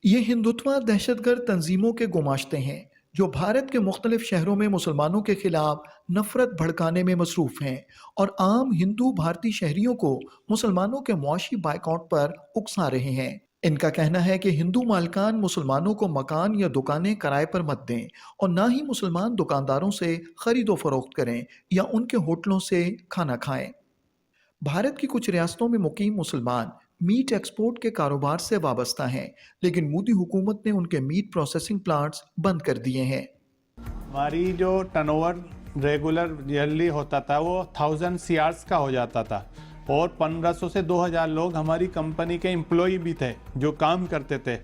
یہ ہندوتوا دہشت گرد تنظیموں کے گماشتے ہیں جو بھارت کے مختلف شہروں میں مسلمانوں کے خلاف نفرت بھڑکانے میں مصروف ہیں اور عام ہندو بھارتی شہریوں کو مسلمانوں کے معاشی بائیکاٹ پر اکسا رہے ہیں۔ ان کا کہنا ہے کہ ہندو مالکان مسلمانوں کو مکان یا دکانیں کرائے پر مت دیں اور نہ ہی مسلمان دکانداروں سے خرید و فروخت کریں یا ان کے ہوٹلوں سے کھانا کھائیں۔ بھارت کی کچھ ریاستوں میں مقیم مسلمان میٹ ایکسپورٹ کے کاروبار سے وابستہ ہیں، لیکن مودی حکومت نے ان کے میٹ پروسیسنگ پلانٹس بند کر دیے ہیں۔ ہماری جو ٹرن اوور ریگولر ایئرلی ہوتا تھا وہ 1000 CRs کا ہو جاتا تھا اور 1500 سے 2000 لوگ ہماری کمپنی کے امپلائی بھی تھے جو کام کرتے تھے،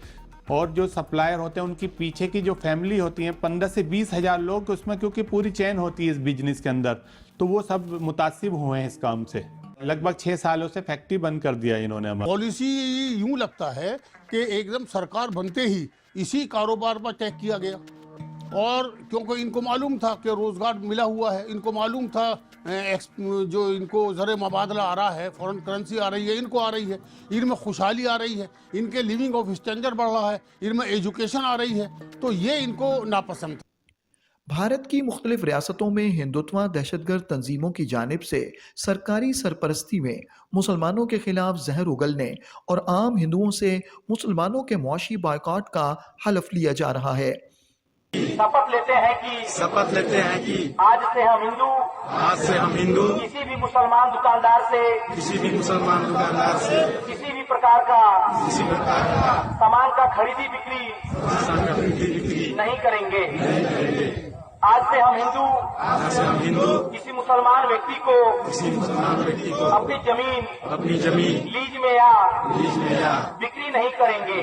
اور جو سپلائر ہوتے ہیں ان کی پیچھے کی جو فیملی ہوتی ہیں 15 سے 20 ہزار لوگ اس میں، کیونکہ پوری چین ہوتی ہے اس بزنس کے اندر، تو وہ سب متاثر ہوئے ہیں اس کام سے۔ لگ بھگ 6 سالوں سے فیکٹری بند کر دیا انہوں نے ہمارا۔ پالیسی یوں لگتا ہے کہ ایک دم سرکار بنتے ہی اسی کاروبار پر ٹیک کیا گیا، اور کیونکہ ان کو معلوم تھا کہ روزگار ملا ہوا ہے، ان کو معلوم تھا جو ان کو زر مبادلہ آ رہا ہے، فورن کرنسی آ رہی ہے، ان کو آ رہی ہے، ان میں خوشحالی آ رہی ہے، ان کے لیونگ آف اسٹینڈرڈ بڑھ رہا ہے، ان میں ایجوکیشن آ رہی ہے، تو یہ ان کو ناپسند تھا۔ بھارت کی مختلف ریاستوں میں ہندوتوا دہشت گرد تنظیموں کی جانب سے سرکاری سرپرستی میں مسلمانوں کے خلاف زہر اگلنے اور عام ہندوؤں سے مسلمانوں کے معاشی بائیکاٹ کا حلف لیا جا رہا ہے۔ شپت لیتے ہیں کہ آج سے ہم ہندو کسی بھی مسلمان دکاندار سے کسی بھی پرکار کا سامان کا خریدی بکری نہیں کریں گے۔ آج سے ہم ہندو کسی مسلمان ویکتی کو اپنی زمین لیج میں یا بکری نہیں کریں گے۔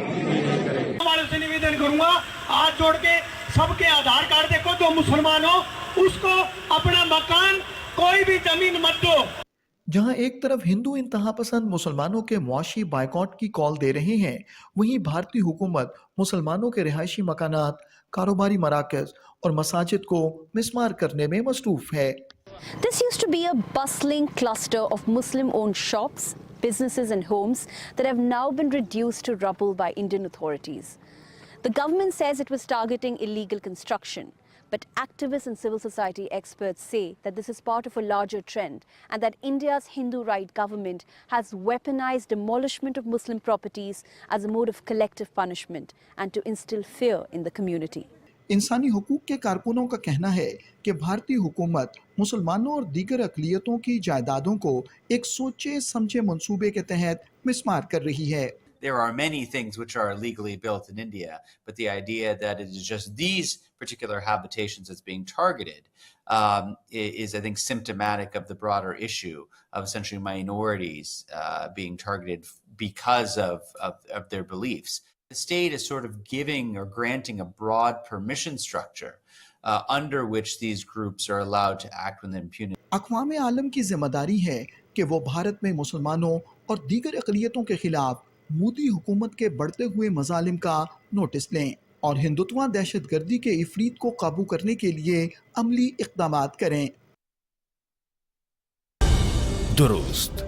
ہمارے سے نویدن کروں گا، ہاتھ جوڑ کے سب کے آدھار کارڈ دیکھو، جو مسلمان ہو اس کو اپنا مکان کوئی بھی زمین مت دو۔ جہاں ایک طرف ہندو انتہا پسند مسلمانوں کے معاشی بائیکاٹ کی کال دے رہے ہیں، وہیں بھارتی حکومت مسلمانوں کے رہائشی مکانات، کاروباری مراکز اور مساجد کو مسمار کرنے میں مصروف ہے۔ This used to be a bustling cluster of Muslim-owned shops, businesses and homes that have now been reduced to rubble by Indian authorities. The government says it was targeting illegal construction, but activists and civil society experts say that this is part of a larger trend and that India's Hindu right government has weaponized demolishment of Muslim properties as a mode of collective punishment and to instill fear in the community. انسانی حقوق کے کارکنوں کا کہنا ہے کہ بھارتی حکومت مسلمانوں اور دیگر اقلیتوں کی جائیدادوں کو ایک سوچے سمجھے منصوبے کے تحت مسمار کر رہی ہے۔ There are many things which are illegally built in India, but the idea that it is just these particular habitations that's being targeted is, I think, symptomatic of the broader issue of essentially minorities being targeted because of their beliefs. The state is sort of giving or granting a broad permission structure under which these groups are allowed to act with impunity. اقوام عالم کی ذمہ داری ہے کہ وہ بھارت میں مسلمانوں اور دیگر اقلیتوں کے خلاف مودی حکومت کے بڑھتے ہوئے مظالم کا نوٹس لیں اور ہندوتوا دہشت گردی کے عفریت کو قابو کرنے کے لیے عملی اقدامات کریں۔ درست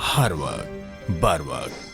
ہر وقت بر وقت